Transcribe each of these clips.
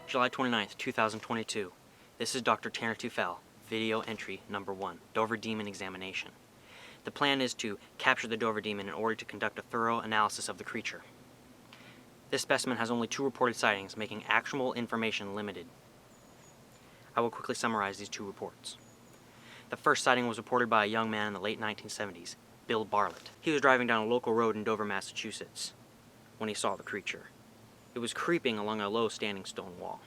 July 29th, 2022. This is Dr. Tanner Tufel, video entry number 1, Dover Demon Examination. The plan is to capture the Dover Demon in order to conduct a thorough analysis of the creature. This specimen has only 2 reported sightings, making actionable information limited. I will quickly summarize these 2 reports. The first sighting was reported by a young man in the late 1970s, Bill Bartlett. He was driving down a local road in Dover, Massachusetts, when he saw the creature. It was creeping along a low standing stone wall,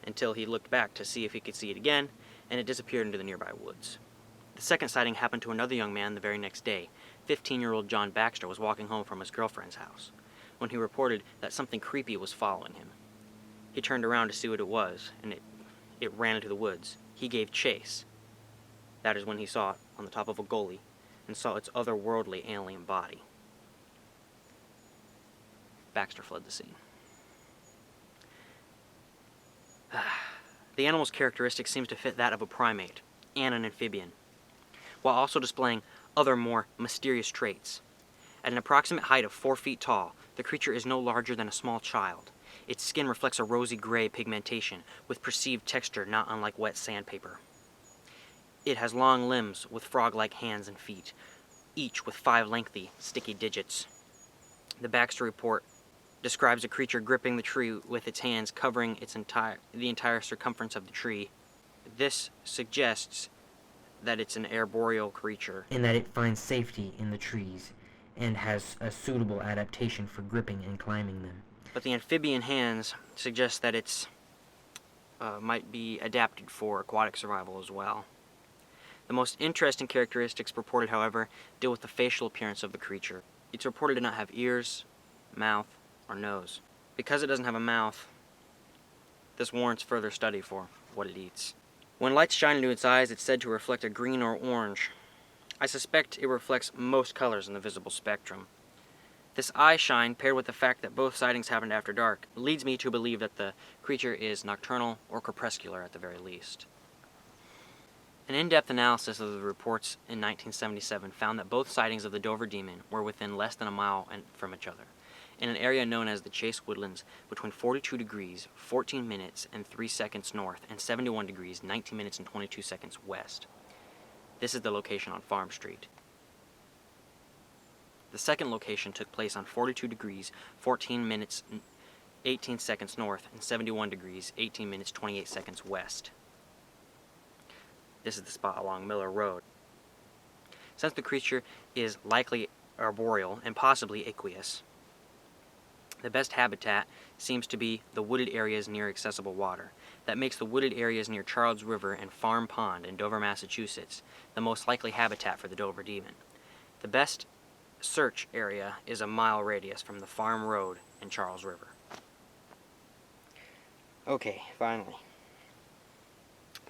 until he looked back to see if he could see it again, and it disappeared into the nearby woods. The second sighting happened to another young man the very next day. 15-year-old John Baxter was walking home from his girlfriend's house when he reported that something creepy was following him. He turned around to see what it was, and it ran into the woods. He gave chase. That is when he saw it on the top of a gully and saw its otherworldly alien body. Baxter fled the scene. The animal's characteristics seems to fit that of a primate and an amphibian, while also displaying other more mysterious traits. At an approximate height of 4 feet tall, the creature is no larger than a small child. Its skin reflects a rosy gray pigmentation with perceived texture not unlike wet sandpaper. It has long limbs with frog-like hands and feet, each with 5 lengthy, sticky digits. The Baxter report describes a creature gripping the tree with its hands covering the entire circumference of the tree. This suggests that it's an arboreal creature, in that it finds safety in the trees and has a suitable adaptation for gripping and climbing them. But the amphibian hands suggest that it's might be adapted for aquatic survival as well. The most interesting characteristics reported, however, deal with the facial appearance of the creature. It's reported to not have ears, mouth, or nose. Because it doesn't have a mouth, this warrants further study for what it eats. When lights shine into its eyes, it's said to reflect a green or orange. I suspect it reflects most colors in the visible spectrum. This eye shine, paired with the fact that both sightings happened after dark, leads me to believe that the creature is nocturnal or crepuscular at the very least. An in-depth analysis of the reports in 1977 found that both sightings of the Dover Demon were within less than a mile from each other, in an area known as the Chase Woodlands, between 42 degrees, 14 minutes and 3 seconds north and 71 degrees, 19 minutes and 22 seconds west. This is the location on Farm Street. The second location took place on 42 degrees, 14 minutes, 18 seconds north and 71 degrees, 18 minutes, 28 seconds west. This is the spot along Miller Road. Since the creature is likely arboreal and possibly aqueous, the best habitat seems to be the wooded areas near accessible water. That makes the wooded areas near Charles River and Farm Pond in Dover, Massachusetts, the most likely habitat for the Dover Demon. The best search area is a mile radius from the Farm Road and Charles River. Okay, finally.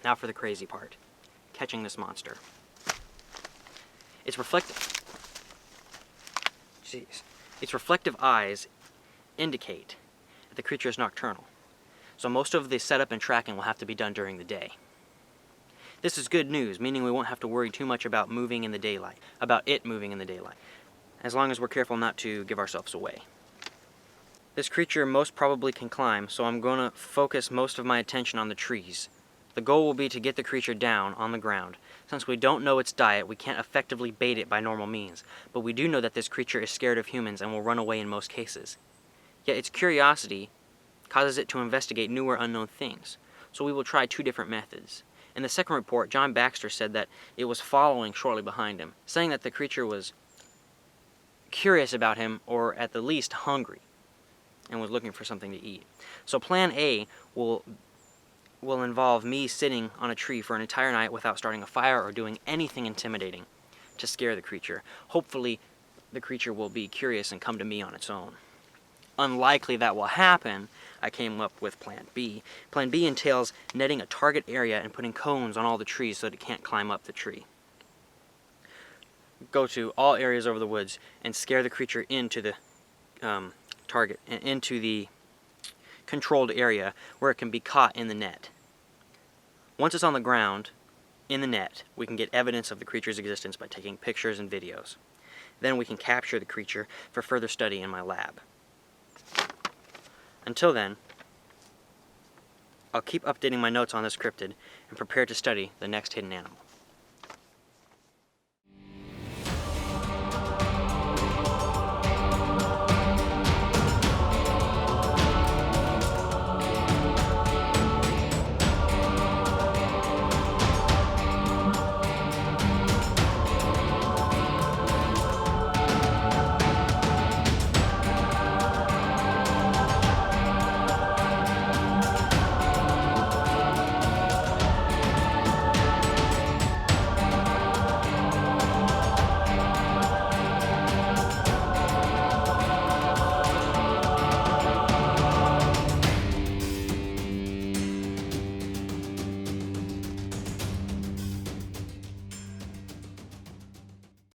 Now for the crazy part. Catching this monster. Its reflective eyes indicate that the creature is nocturnal, so most of the setup and tracking will have to be done during the day. This is good news, meaning we won't have to worry too much about it moving in the daylight, as long as we're careful not to give ourselves away. This creature most probably can climb, so I'm going to focus most of my attention on the trees. The goal will be to get the creature down on the ground. Since we don't know its diet, we can't effectively bait it by normal means, but we do know that this creature is scared of humans and will run away in most cases. Yet its curiosity causes it to investigate new or unknown things, so we will try 2 different methods. In the second report, John Baxter said that it was following shortly behind him, saying that the creature was curious about him, or at the least hungry, and was looking for something to eat. So plan A will involve me sitting on a tree for an entire night without starting a fire or doing anything intimidating to scare the creature. Hopefully, the creature will be curious and come to me on its own. Unlikely that will happen, I came up with Plan B. Plan B entails netting a target area and putting cones on all the trees so that it can't climb up the tree. Go to all areas over the woods and scare the creature into the target, into the controlled area where it can be caught in the net. Once it's on the ground, in the net, we can get evidence of the creature's existence by taking pictures and videos. Then we can capture the creature for further study in my lab. Until then, I'll keep updating my notes on this cryptid and prepare to study the next hidden animal.